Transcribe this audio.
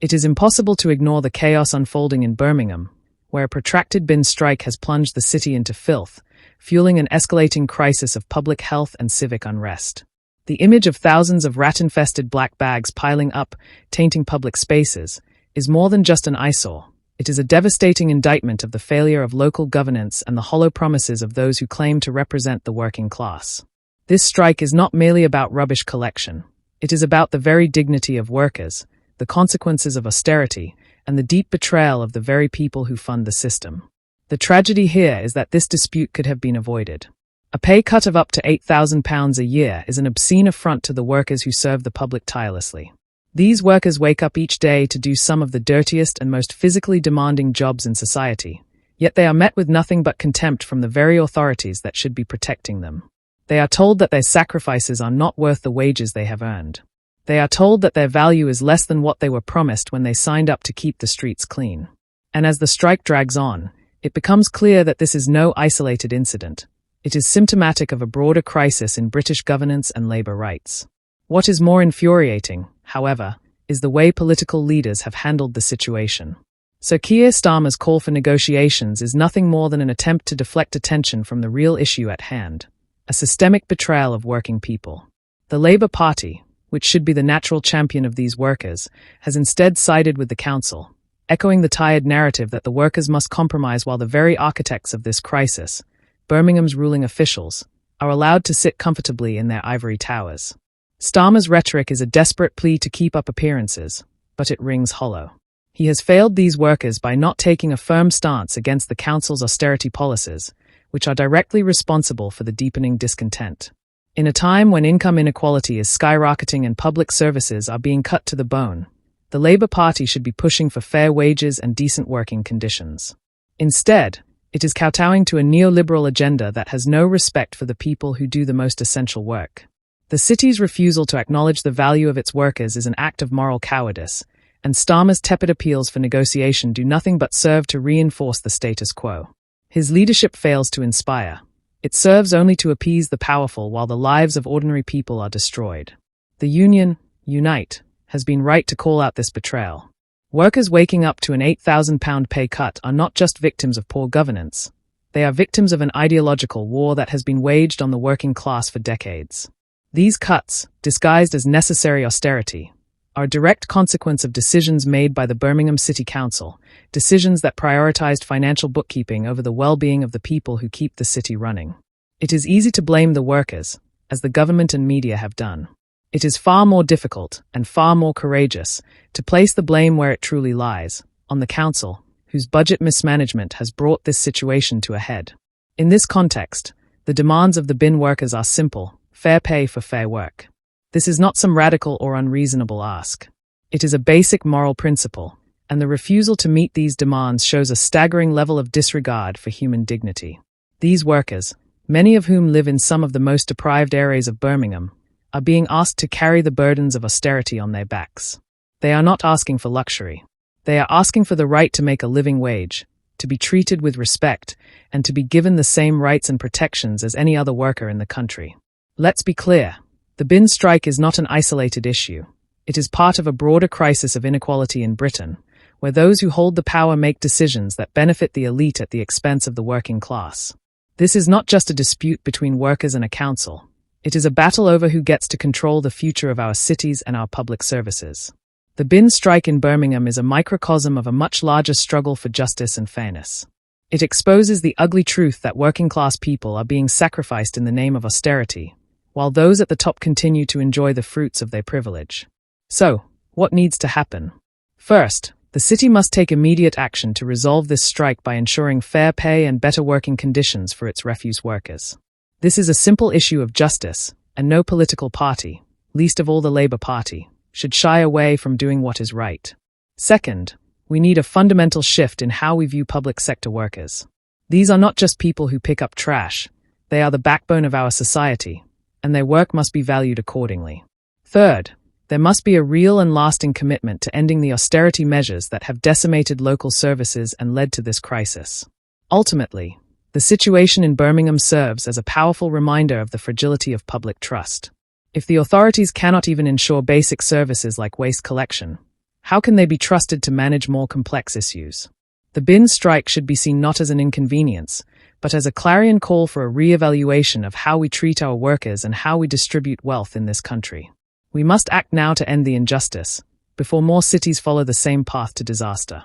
It is impossible to ignore the chaos unfolding in Birmingham, where a protracted bin strike has plunged the city into filth, fueling an escalating crisis of public health and civic unrest. The image of thousands of rat-infested black bags piling up, tainting public spaces, is more than just an eyesore. It is a devastating indictment of the failure of local governance and the hollow promises of those who claim to represent the working class. This strike is not merely about rubbish collection. It is about the very dignity of workers, the consequences of austerity, and the deep betrayal of the very people who fund the system. The tragedy here is that this dispute could have been avoided. A pay cut of up to £8,000 a year is an obscene affront to the workers who serve the public tirelessly. These workers wake up each day to do some of the dirtiest and most physically demanding jobs in society, yet they are met with nothing but contempt from the very authorities that should be protecting them. They are told that their sacrifices are not worth the wages they have earned. They are told that their value is less than what they were promised when they signed up to keep the streets clean. And as the strike drags on, it becomes clear that this is no isolated incident. It is symptomatic of a broader crisis in British governance and labour rights. What is more infuriating, however, is the way political leaders have handled the situation. Sir Keir Starmer's call for negotiations is nothing more than an attempt to deflect attention from the real issue at hand, a systemic betrayal of working people. The Labour Party, which should be the natural champion of these workers, has instead sided with the council, echoing the tired narrative that the workers must compromise while the very architects of this crisis, Birmingham's ruling officials, are allowed to sit comfortably in their ivory towers. Starmer's rhetoric is a desperate plea to keep up appearances, but it rings hollow. He has failed these workers by not taking a firm stance against the council's austerity policies, which are directly responsible for the deepening discontent. In a time when income inequality is skyrocketing and public services are being cut to the bone, the Labour Party should be pushing for fair wages and decent working conditions. Instead, it is kowtowing to a neoliberal agenda that has no respect for the people who do the most essential work. The city's refusal to acknowledge the value of its workers is an act of moral cowardice, and Starmer's tepid appeals for negotiation do nothing but serve to reinforce the status quo. His leadership fails to inspire. It serves only to appease the powerful while the lives of ordinary people are destroyed. The union, Unite, has been right to call out this betrayal. Workers waking up to an £8,000 pay cut are not just victims of poor governance. They are victims of an ideological war that has been waged on the working class for decades. These cuts, disguised as necessary austerity, are a direct consequence of decisions made by the Birmingham City Council, decisions that prioritized financial bookkeeping over the well-being of the people who keep the city running. It is easy to blame the workers, as the government and media have done. It is far more difficult, and far more courageous, to place the blame where it truly lies, on the council, whose budget mismanagement has brought this situation to a head. In this context, the demands of the bin workers are simple: fair pay for fair work. This is not some radical or unreasonable ask. It is a basic moral principle, and the refusal to meet these demands shows a staggering level of disregard for human dignity. These workers, many of whom live in some of the most deprived areas of Birmingham, are being asked to carry the burdens of austerity on their backs. They are not asking for luxury. They are asking for the right to make a living wage, to be treated with respect, and to be given the same rights and protections as any other worker in the country. Let's be clear. The bin strike is not an isolated issue. It is part of a broader crisis of inequality in Britain, where those who hold the power make decisions that benefit the elite at the expense of the working class. This is not just a dispute between workers and a council. It is a battle over who gets to control the future of our cities and our public services. The bin strike in Birmingham is a microcosm of a much larger struggle for justice and fairness. It exposes the ugly truth that working-class people are being sacrificed in the name of austerity, while those at the top continue to enjoy the fruits of their privilege. So, what needs to happen? First, the city must take immediate action to resolve this strike by ensuring fair pay and better working conditions for its refuse workers. This is a simple issue of justice, and no political party, least of all the Labour Party, should shy away from doing what is right. Second, we need a fundamental shift in how we view public sector workers. These are not just people who pick up trash. They are the backbone of our society, and their work must be valued accordingly. Third, there must be a real and lasting commitment to ending the austerity measures that have decimated local services and led to this crisis. Ultimately, the situation in Birmingham serves as a powerful reminder of the fragility of public trust. If the authorities cannot even ensure basic services like waste collection, How can they be trusted to manage more complex issues? The bin strike should be seen not as an inconvenience, but as a clarion call for a re-evaluation of how we treat our workers and how we distribute wealth in this country. We must act now to end the injustice, before more cities follow the same path to disaster.